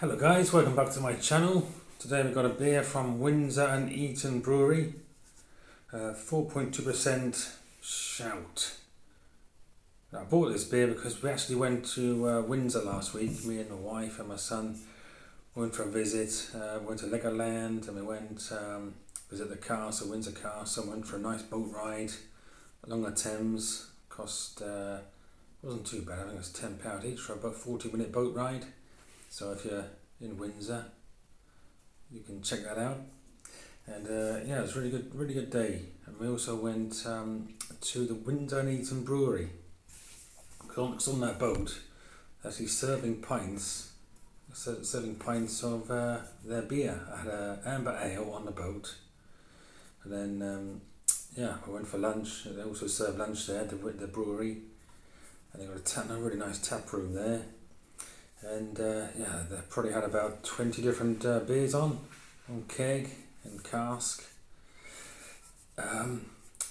Hello guys, welcome back to my channel. Today we've got a beer from Windsor and Eton Brewery, 4.2% Shout. Now, I bought this beer because we actually went to Windsor last week. Me and my wife and my son went for a visit. Went to Legoland and we went visit the castle, Windsor Castle. Went for a nice boat ride along the Thames. Cost wasn't too bad. I think it was £10 each for about 40-minute boat ride. So if you're in Windsor, you can check that out. And yeah, it was a really good day. And we also went to the Windsor And Eton Brewery. Because on that boat, actually serving pints of their beer. I had an amber ale on the boat. And then, yeah, I went for lunch. They also serve lunch there at the brewery. And they got a really nice tap room there. And yeah, they probably had about 20 different beers on keg and cask.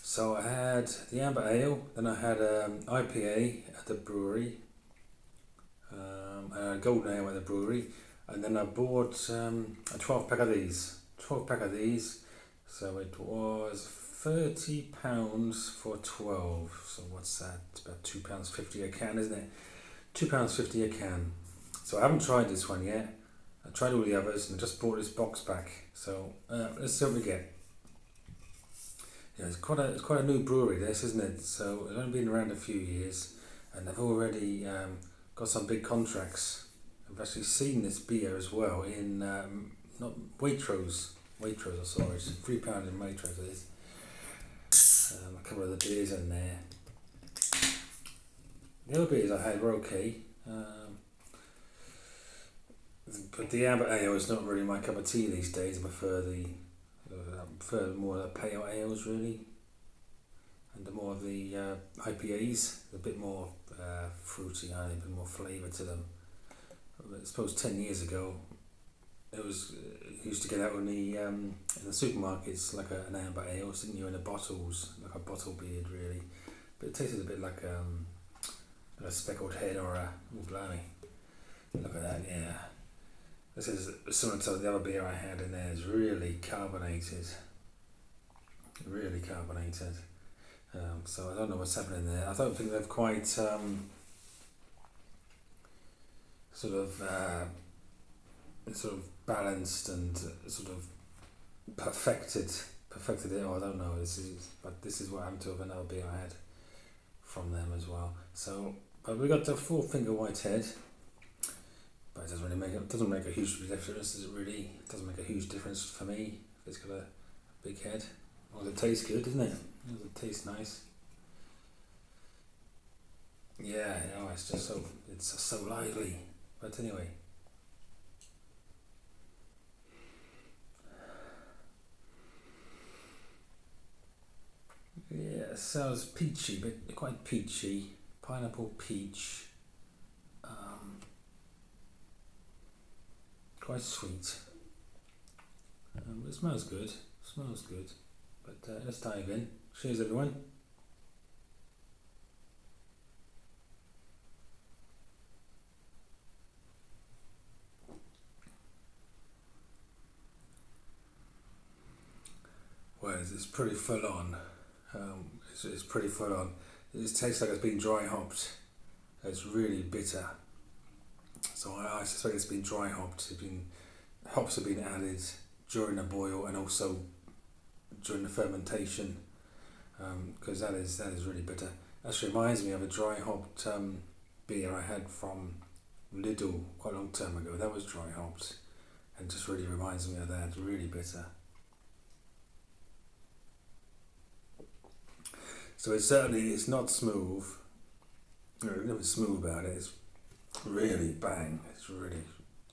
So I had the amber ale, then I had IPA at the brewery, and a golden ale at the brewery, and then I bought a 12 pack of these. So it was £30 for 12. So what's that? It's about £2.50 a can, isn't it? £2.50 a can. So I haven't tried this one yet. I tried all the others and I just brought this box back. So let's see what we get. Yeah, it's quite a new brewery, this, isn't it? So it's only been around a few years, and they've already got some big contracts. I've actually seen this beer as well in not Waitrose. I saw it. It's £3 in Waitrose. It is. A couple of the beers in there. The other beers I had were okay. But the amber ale is not really my cup of tea these days. I prefer more of the pale ales really, and the more of the IPAs, a bit more fruity, a bit more flavour to them. I suppose 10 years ago, it was used to get out in the supermarkets like an amber ale, didn't you? In the bottles, like a bottle beer really, but it tasted a bit like a speckled head or a blimey. Look at that, yeah. This is similar to the other beer I had in there. It's really carbonated. So I don't know what's happening there. I don't think they've quite sort of balanced and sort of perfected it. Or I don't know. This is what happened to another beer I had from them as well. So, but we got the 4-finger whitehead. But it doesn't make a huge difference, does it really? It doesn't make a huge difference for me if it's got a big head. Well, it tastes good, doesn't it? It tastes nice. Yeah, it's just so lively. But anyway. Yeah, it sounds peachy, but quite peachy. Pineapple peach. Quite sweet. It smells good. But let's dive in. Cheers, everyone. Well, it's pretty full on. It's pretty full on. It tastes like it's been dry hopped. It's really bitter. So I suspect it's been dry hopped. Hops have been added during the boil and also during the fermentation, because that is really bitter. Actually reminds me of a dry hopped beer I had from Lidl quite a long time ago. That was dry hopped, and just really reminds me of that. It's really bitter. So it's not smooth. Nothing smooth about it. It's really bang. It's really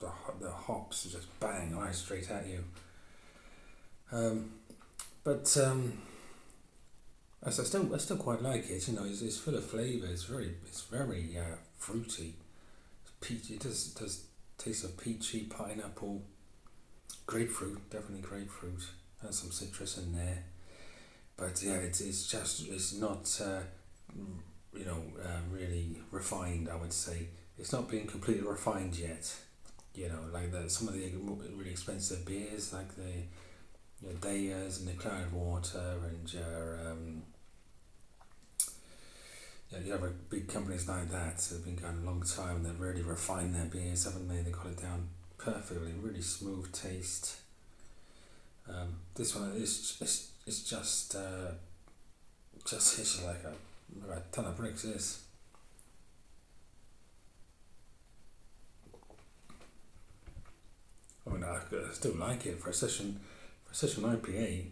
the hops just bang right straight at you. But I still quite like it. You know, it's full of flavour. It's very fruity. It's peachy. It does taste of peachy, pineapple, grapefruit. Definitely grapefruit. Has some citrus in there. But yeah, it's not really refined. I would say it's not being completely refined yet. like some of the really expensive beers, like the Dayers and the Cloud Water and your you have big companies like that that have been going a long time. They've really refined their beers, haven't they? They got it down perfectly, really smooth taste. This one is it's just hits you like a ton of bricks. This. I mean, I still like it for a session IPA.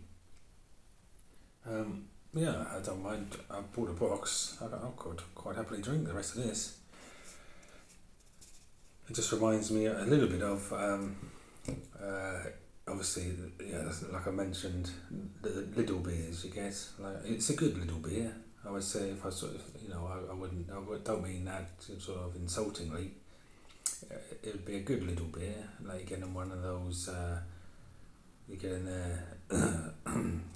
Yeah, I don't mind. I bought a box. I could quite happily drink the rest of this. It just reminds me a little bit of, obviously, like I mentioned, the little beers you get. Like it's a good little beer. I would say if I sort of, don't mean that sort of insultingly. It would be a good little beer. Like you get in one of those. You get in there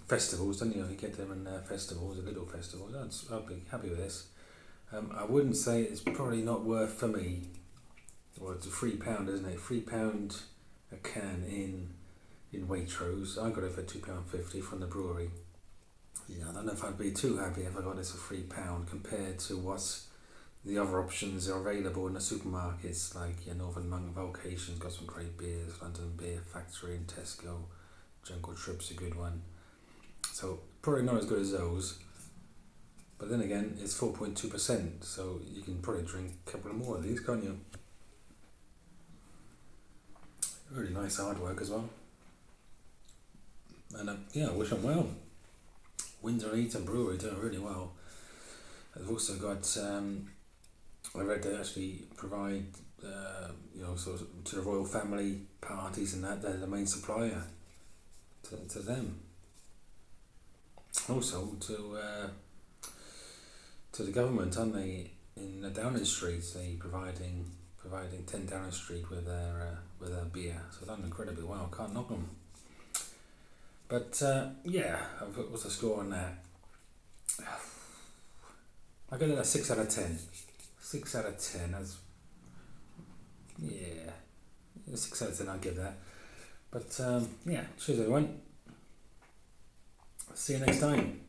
festivals, don't you? You get them in festivals, the little festivals. I'd be happy with this. I wouldn't say it's probably not worth for me. Well, it's £3, isn't it? £3 a can in Waitrose. I got it for £2.50 from the brewery. I don't know if I'd be too happy if I got this for £3 compared to what the other options are available in the supermarkets, like Northern Monk Vocation's got some great beers, London Beer Factory and Tesco. Jungle Trip's a good one. So probably not as good as those. But then again, it's 4.2%, so you can probably drink a couple of more of these, can't you? Really nice artwork as well. And I wish them well. Windsor And Eton Brewery doing really well. They've also got, I read they actually provide, sort of to the royal family parties and that, they're the main supplier to them. Also to the government, aren't they? In Downing Street, they providing 10 Downing Street with their beer. So they've done incredibly well. Can't knock them. But what's the score on that? I give it a 6 out of 10. 6 out of 10. That's 6 out of 10. I'll give that. But cheers everyone. See you next time.